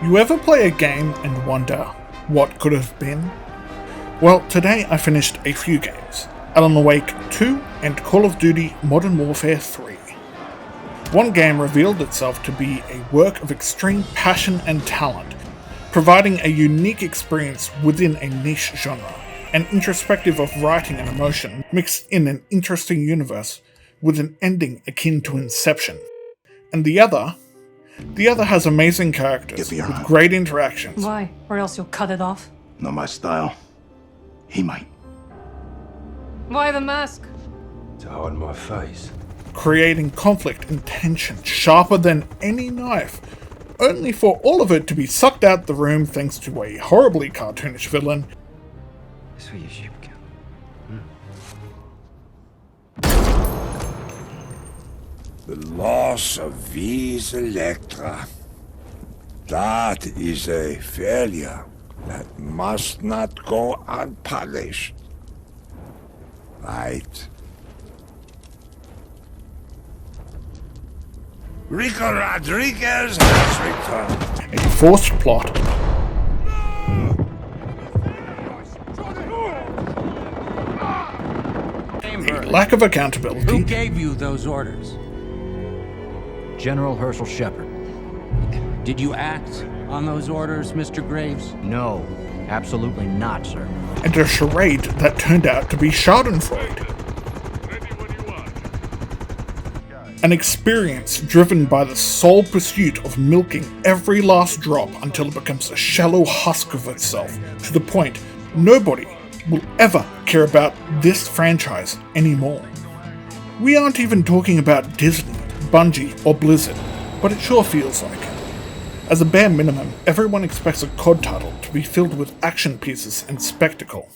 You ever play a game and wonder what could have been? Well, today I finished a few games, Alan Wake 2 and Call of Duty Modern Warfare 3. One game revealed itself to be a work of extreme passion and talent, providing a unique experience within a niche genre, and introspective of writing and emotion mixed in an interesting universe with an ending akin to Inception. And the other has amazing characters with great interactions. Why? Or else you'll cut it off? Not my style. He might. Why the mask? To hide my face. Creating conflict and tension sharper than any knife, only for all of it to be sucked out the room thanks to a horribly cartoonish villain. The loss of V's Electra. That is a failure that must not go unpunished. Right. Rico Rodriguez has returned. A forced plot. A lack of accountability. Who gave you those orders? General Herschel Shepard. Did you act on those orders, Mr. Graves? No, absolutely not, sir. And a charade that turned out to be Schadenfreude. An experience driven by the sole pursuit of milking every last drop until it becomes a shallow husk of itself, to the point nobody will ever care about this franchise anymore. We aren't even talking about Disney, Bungie, or Blizzard, but it sure feels like it. As a bare minimum, everyone expects a COD title to be filled with action pieces and spectacle.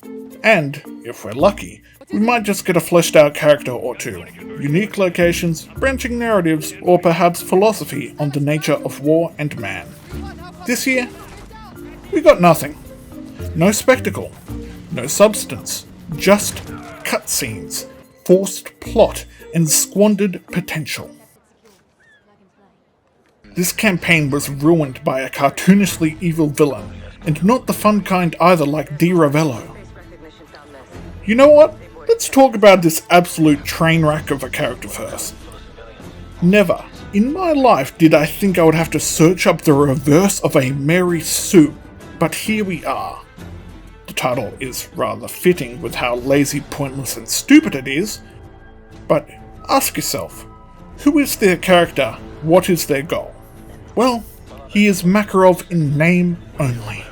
And, if we're lucky, we might just get a fleshed out character or two, unique locations, branching narratives, or perhaps philosophy on the nature of war and man. This year, we got nothing. No spectacle, no substance, just cutscenes, forced plot, and squandered potential. This campaign was ruined by a cartoonishly evil villain, and not the fun kind either like Di Ravello. You know what? Let's talk about this absolute train wreck of a character first. Never, in my life, did I think I would have to search up the reverse of a Mary Sue, but here we are. The title is rather fitting with how lazy, pointless, and stupid it is, but ask yourself, who is their character? What is their goal? Well, he is Makarov in name only.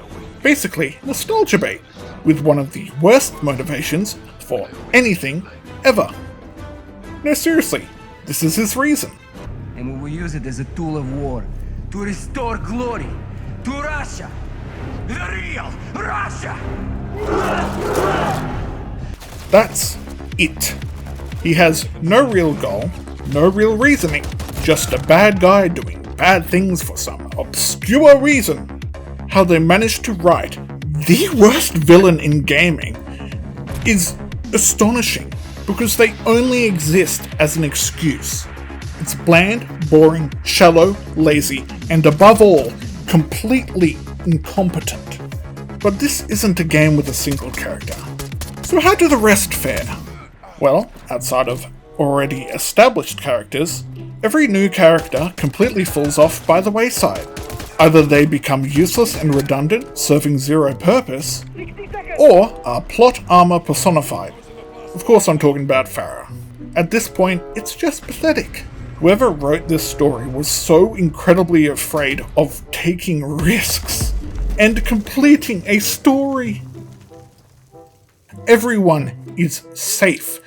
Basically, nostalgia bait, with one of the worst motivations for anything ever. No, seriously, this is his reason. And we will use it as a tool of war, to restore glory to Russia, the real Russia! That's it. He has no real goal, no real reasoning, just a bad guy doing bad things for some obscure reason. How they managed to write the worst villain in gaming is astonishing, because they only exist as an excuse. It's bland, boring, shallow, lazy, and above all, completely incompetent. But this isn't a game with a single character. So how do the rest fare? Well, outside of already established characters, every new character completely falls off by the wayside. Either they become useless and redundant, serving zero purpose, or are plot armor personified. Of course I'm talking about Farah. At this point, it's just pathetic. Whoever wrote this story was so incredibly afraid of taking risks and completing a story. Everyone is safe.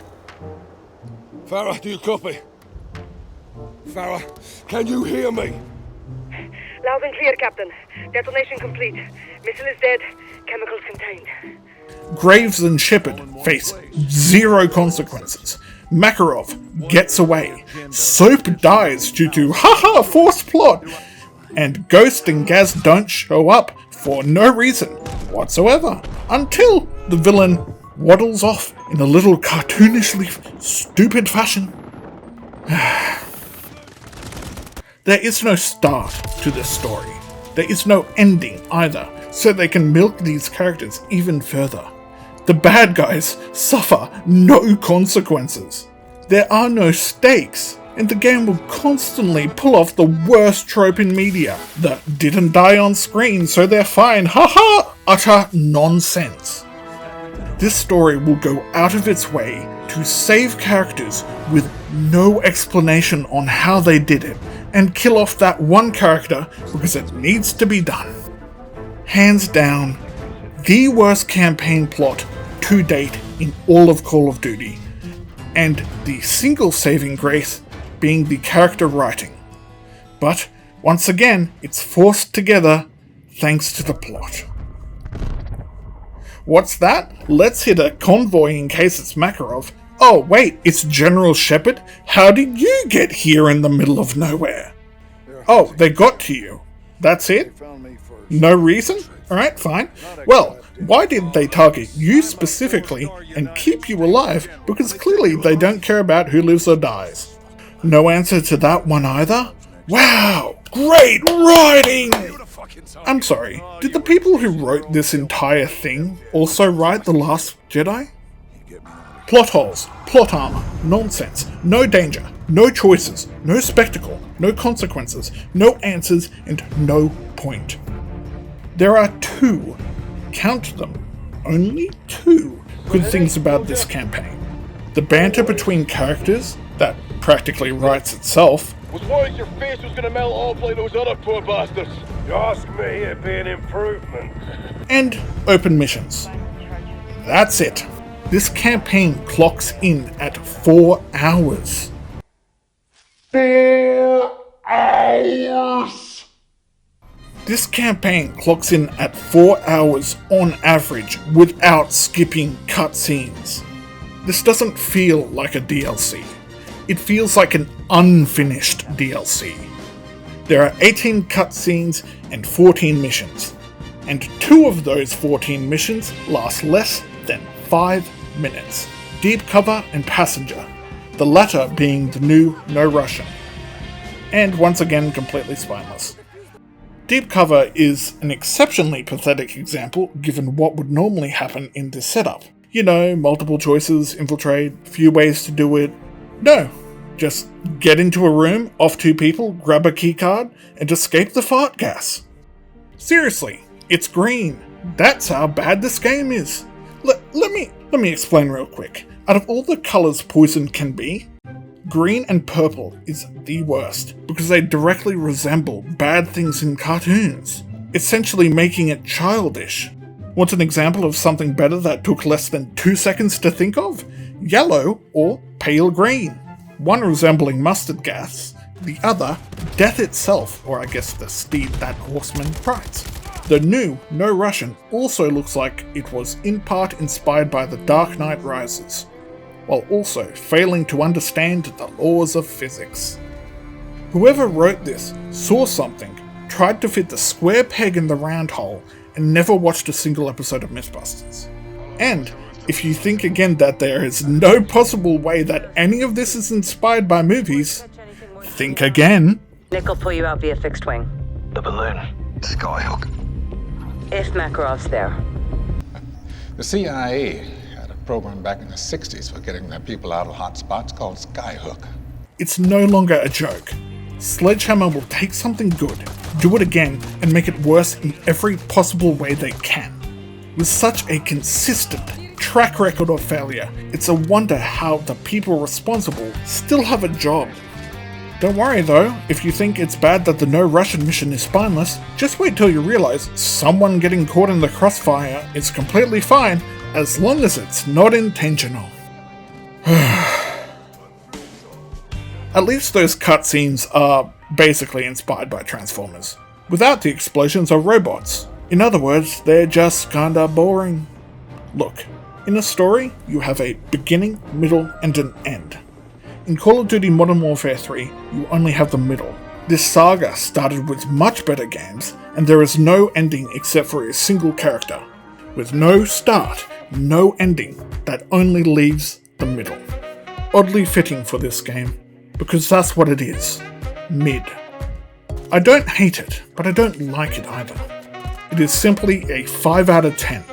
Farah, do you copy? Farah, can you hear me? Loud and clear, Captain. Detonation complete. Missile is dead. Chemicals contained. Graves and Shepard face zero consequences. Makarov gets away. Soap dies due to forced plot. And Ghost and Gaz don't show up for no reason whatsoever until the villain waddles off in a little cartoonishly stupid fashion. There is no start to this story. There is no ending either, so they can milk these characters even further. The bad guys suffer no consequences. There are no stakes, and the game will constantly pull off the worst trope in media. The didn't die on screen so they're fine, haha, utter nonsense. This story will go out of its way to save characters with no explanation on how they did it, and kill off that one character because it needs to be done. Hands down, the worst campaign plot to date in all of Call of Duty, and the single saving grace being the character writing. But once again, it's forced together thanks to the plot. What's that? Let's hit a convoy in case it's Makarov. Oh wait, it's General Shepard? How did you get here in the middle of nowhere? Oh, they got to you. That's it? No reason? Alright, fine. Well, why did they target you specifically and keep you alive? Because clearly they don't care about who lives or dies. No answer to that one either? Wow, great writing! I'm sorry, did the people who wrote this entire thing also write The Last Jedi? Plot holes, plot armor, nonsense, no danger, no choices, no spectacle, no consequences, no answers, and no point. There are two, count them, only two good things about this campaign. The banter between characters, that practically writes itself. Was worried your face was gonna melt off like those other poor bastards. You ask me, it'd be an improvement. And open missions. That's it. This campaign clocks in at 4 hours. 4 hours! This campaign clocks in at 4 hours on average without skipping cutscenes. This doesn't feel like a DLC. It feels like an unfinished DLC. There are 18 cutscenes and 14 missions, and 2 of those 14 missions last less than 5 minutes. Deep Cover and Passenger, the latter being the new No Russian. And once again, completely spineless. Deep Cover is an exceptionally pathetic example given what would normally happen in this setup. You know, multiple choices, infiltrate, few ways to do it. No, just get into a room, off 2 people, grab a keycard, and escape the fart gas. Seriously, it's green. That's how bad this game is. Let me explain real quick. Out of all the colours poison can be, green and purple is the worst, because they directly resemble bad things in cartoons, essentially making it childish. Want an example of something better that took less than 2 seconds to think of? Yellow or pale green. One resembling mustard gas, the other death itself, or I guess the steed that horseman rides. The new No Russian also looks like it was in part inspired by The Dark Knight Rises, while also failing to understand the laws of physics. Whoever wrote this saw something, tried to fit the square peg in the round hole, and never watched a single episode of Mythbusters. And if you think again that there is no possible way that any of this is inspired by movies, think again. Nick will pull you out via fixed wing. The balloon. Skyhook. If Makarov's there. The CIA had a program back in the 60s for getting their people out of hot spots called Skyhook. It's no longer a joke. Sledgehammer will take something good, do it again, and make it worse in every possible way they can. With such a consistent track record of failure, it's a wonder how the people responsible still have a job. Don't worry though, if you think it's bad that the No Russian mission is spineless, just wait till you realize someone getting caught in the crossfire is completely fine as long as it's not intentional. At least those cutscenes are basically inspired by Transformers, without the explosions of robots. In other words, they're just kinda boring. Look, in a story, you have a beginning, middle, and an end. In Call of Duty Modern Warfare 3, you only have the middle. This saga started with much better games, and there is no ending except for a single character. With no start, no ending, that only leaves the middle. Oddly fitting for this game, because that's what it is. Mid. I don't hate it, but I don't like it either. It is simply a 5 out of 10,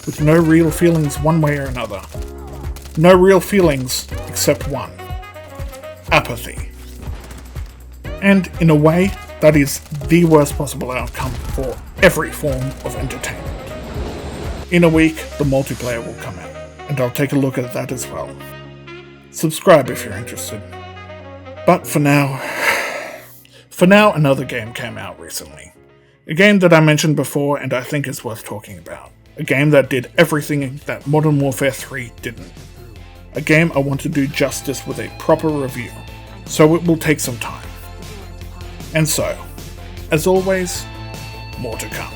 with no real feelings one way or another. No real feelings except one: apathy. And in a way, that is the worst possible outcome for every form of entertainment. In a week, the multiplayer will come out, and I'll take a look at that as well. Subscribe if you're interested. But for now, another game came out recently. A game that I mentioned before and I think is worth talking about. A game that did everything that Modern Warfare 3 didn't. A game I want to do justice with a proper review, so it will take some time. And so, as always, more to come.